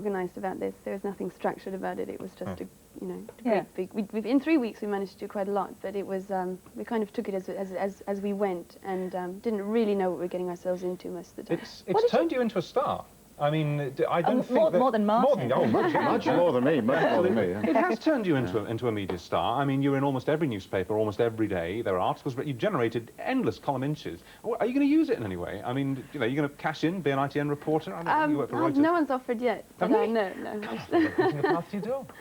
organised about this. There was nothing structured about it. It was just a, you know, great big. In 3 weeks we managed to do quite a lot, but it was we kind of took it as we went and didn't really know what we were getting ourselves into most of the time. It's turned you into a star. I mean, I don't think more than Martin. Much more than me. Yeah. It has turned you into a media star. I mean, you're in almost every newspaper, almost every day. There are articles, but you've generated endless column inches. Are you going to use it in any way? I mean, you know, you're going to cash in, be an ITN reporter? I mean, you work for Reuters. No one's offered yet. No.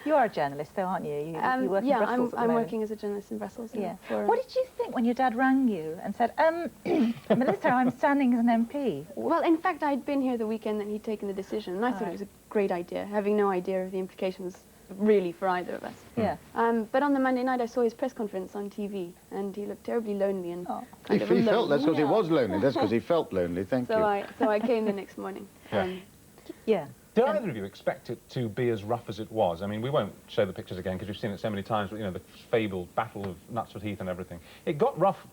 You are a journalist, though, aren't you? You work in Brussels. I'm working as a journalist in Brussels. Yeah. What did you think when your dad rang you and said, Melissa, I'm standing as an MP? Well, in fact, I'd been here the weekend that he'd taken the decision, and I thought it was a great idea, having no idea of the implications really for either of us. Yeah. But on the Monday night, I saw his press conference on TV, and he looked terribly lonely and kind of he felt alone. that's because he was lonely. That's because he felt lonely. Thank you. So I came the next morning. Yeah. Did either of you expect it to be as rough as it was? I mean, we won't show the pictures again because we've seen it so many times, but, you know, the fabled Battle of Knutsford Heath and everything. It got rough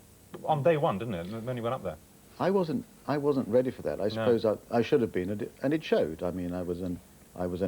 on day one, didn't it, when you went up there? I wasn't ready for that. I suppose I should have been, and it showed. I mean, I was an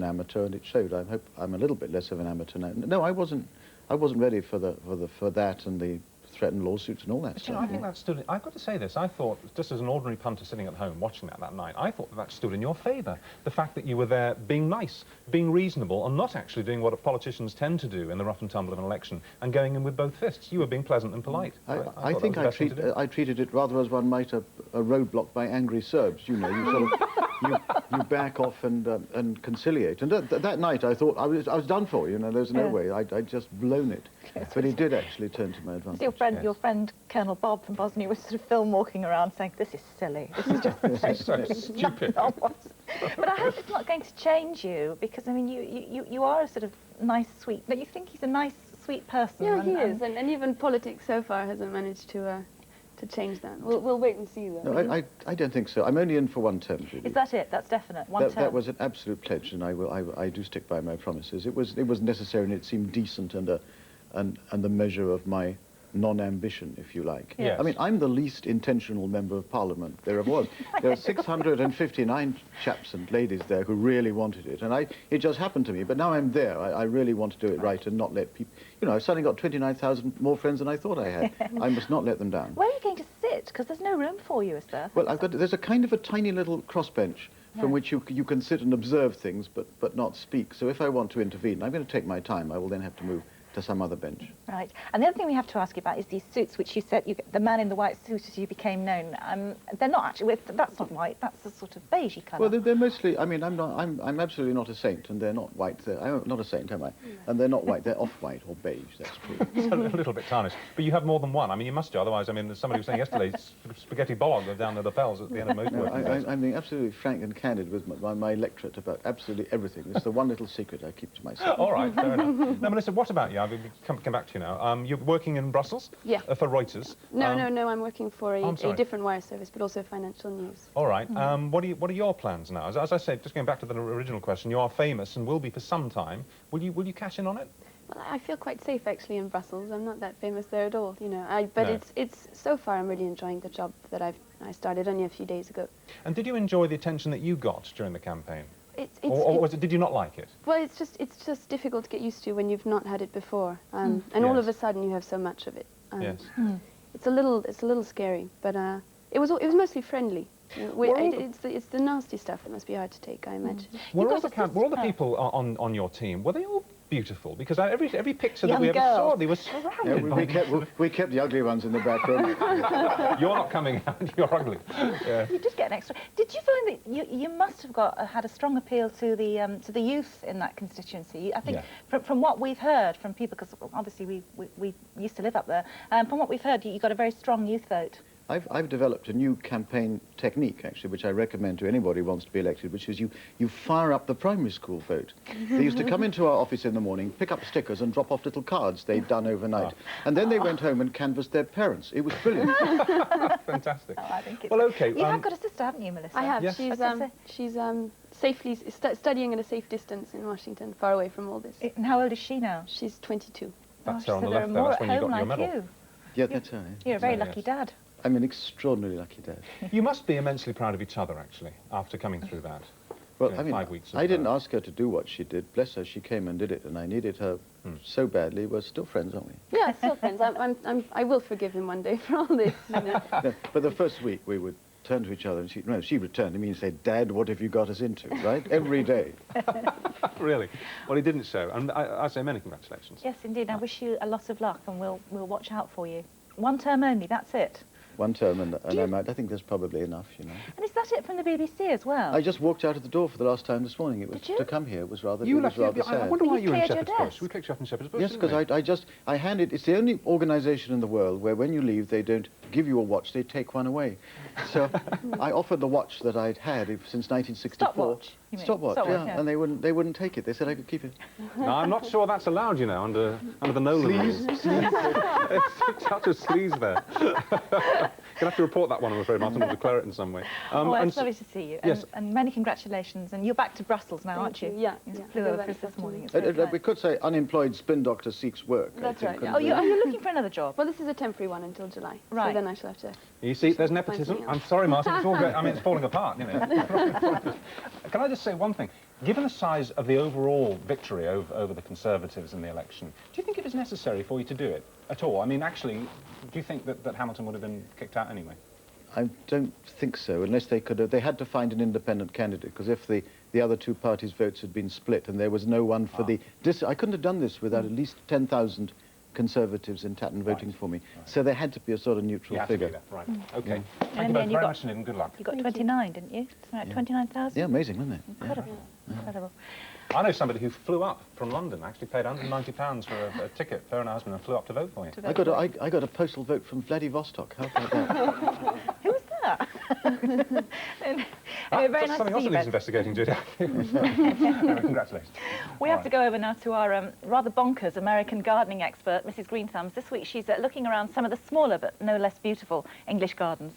amateur, and it showed. I hope I'm a little bit less of an amateur now. No, I wasn't ready for that and the threatened lawsuits and all that stuff. You know, I think that stood. I've got to say this. I thought, just as an ordinary punter sitting at home watching that night, I thought that stood in your favour. The fact that you were there being nice, being reasonable, and not actually doing what politicians tend to do in the rough and tumble of an election, and going in with both fists. You were being pleasant and polite. I think I treated it rather as one might a roadblock by angry Serbs. You know, you sort of you back off and conciliate. And that night I thought I was done for. You know, there's no way. I'd just blown it. But he did actually turn to my advantage. Your friend Colonel Bob from Bosnia was sort of film walking around saying, "This is silly. This is just so stupid." But I hope it's not going to change you, because I mean, you are a sort of nice, sweet. But you think he's a nice, sweet person. Yeah, he is, and even politics so far hasn't managed to change that. We'll wait and see, though. No, I don't think so. I'm only in for one term, Judy. Is that it? That's definite. One term. That was an absolute pledge, and I do stick by my promises. It was necessary, and it seemed decent, and the measure of my non-ambition, if you like. Yes. I mean, I'm the least intentional member of Parliament there ever was. There are 659 chaps and ladies there who really wanted it, and it just happened to me. But now I'm there. I really want to do it right and not let people... You know, I've suddenly got 29,000 more friends than I thought I had. I must not let them down. Where are you going to sit? Because there's no room for you, is there? Well, there's a kind of a tiny little crossbench from which you can sit and observe things, but not speak. So if I want to intervene, I'm going to take my time. I will then have to move to some other bench. Right. And the other thing we have to ask you about is these suits, which you said, the man in the white suit as you became known. They're not actually, that's not white, that's a sort of beigey colour. Well, they're mostly, I mean, I'm absolutely not a saint, and they're not white. I'm not a saint, am I? And they're not white, they're off-white or beige, that's true. It's a little bit tarnished. But you have more than one. I mean, you must do, otherwise, I mean, as somebody was saying yesterday, spaghetti bog down at the Fells at the end of most working days. I'm being absolutely frank and candid with my lectorate about absolutely everything. It's the one little secret I keep to myself. All right, fair enough. Now, Melissa, what about you? I'll come back to you now. You're working in Brussels? Yeah. For Reuters? No, I'm working for a different wire service, but also financial news. All right. What are your plans now? As I said, just going back to the original question, you are famous and will be for some time. Will you cash in on it? Well, I feel quite safe actually in Brussels. I'm not that famous there at all, you know. But it's so far I'm really enjoying the job that I started only a few days ago. And did you enjoy the attention that you got during the campaign? Did you not like it? Well, it's just difficult to get used to when you've not had it before, and all of a sudden you have so much of it. Yes. It's a little scary, but it was mostly friendly. It's the nasty stuff that must be hard to take, I imagine. Were all the people on your team, were they all beautiful? Because every picture that we ever saw, they were surrounded by... We kept the ugly ones in the back room. You're not coming out, you're ugly. Yeah. You did get an extra... Did you find that you must have had a strong appeal to the youth in that constituency? I think from what we've heard from people, because obviously we used to live up there, from what we've heard, you got a very strong youth vote. I've developed a new campaign technique, actually, which I recommend to anybody who wants to be elected, which is you fire up the primary school vote. They used to come into our office in the morning, pick up stickers and drop off little cards they'd done overnight. And then they went home and canvassed their parents. It was brilliant. Fantastic. Oh, I think it's... Well, OK. You have got a sister, haven't you, Melissa? I have. Yes. She's safely studying at a safe distance in Washington, far away from all this. And how old is she now? She's 22. That's so her on the there left are there. more That's when you at got home your like medal. you. Yeah, that's right. You're a very lucky dad. I'm an extraordinarily lucky dad. You must be immensely proud of each other, actually, after coming through that. Well, you know, I mean, 5 weeks. I didn't ask her to do what she did. Bless her, she came and did it, and I needed her so badly. We're still friends, aren't we? Yeah, still friends. I will forgive him one day for all this. You know. No, but the first week we would turn to each other, and she returned to me and said, "Dad, what have you got us into?" Right? Every day. Really? Well, he didn't show. And I say many congratulations. Yes, indeed. I wish you a lot of luck, and we'll watch out for you. One term only, that's it. One term, and I think there's probably enough, you know. And is that it from the BBC as well? I just walked out of the door for the last time this morning. It was Did you? to come here. It was rather, You it was left. rather I sad. wonder why You you were in cleared your Shepherd's Bush. desk. We picked you up in Shepherd's Bush. Yes, didn't because we? I handed. It's the only organisation in the world where when you leave they don't give you a watch, they take one away. So I offered the watch that I'd had since 1964. Stopwatch, you mean? Stopwatch, Stopwatch, yeah. yeah. And they wouldn't take it. They said I could keep it. No, I'm not sure that's allowed, you know, under the Nolan rules. It's such a sleaze there. Gonna have to report that one, I'm afraid, Martin, or declare it in some way. Well, and it's lovely to see you. Yes. And many congratulations. And you're back to Brussels now, aren't you? Yeah, You yeah. flew Go over back for us this this morning. afternoon. It's very We kind. could say unemployed spin doctor seeks work. I That's think, right, couldn't yeah. we? Are you looking for another job? Well, this is a temporary one until July. Right. So then I shall have to. You see, there's nepotism. something I'm else. sorry, Martin, it's all great. I mean, it's falling apart, you know. Can I just say one thing? Given the size of the overall victory over the Conservatives in the election, do you think it was necessary for you to do it at all? I mean, actually, do you think that Hamilton would have been kicked out anyway? I don't think so, unless they could have. They had to find an independent candidate, because if the other two parties' votes had been split and there was no one for I couldn't have done this without at least 10,000 Conservatives in Tatton voting for me. Right. So there had to be a sort of You neutral had to figure. do that, right. OK. Thank And you then both you very got- much, and good luck. You got 29, didn't you? Something like 29,000? Yeah, amazing, wasn't it? Yeah. Incredible. Incredible. I know somebody who flew up from London, actually paid £190 for a ticket, her and her husband, and flew up to vote for you. I got a postal vote from Vladivostok. How about that? Who was that? Anyway, very That's nice something to else see that you needs both. investigating, Judy. Anyway, congratulations. We have to go over now to our rather bonkers American gardening expert, Mrs. Greenthumbs. This week she's looking around some of the smaller but no less beautiful English gardens.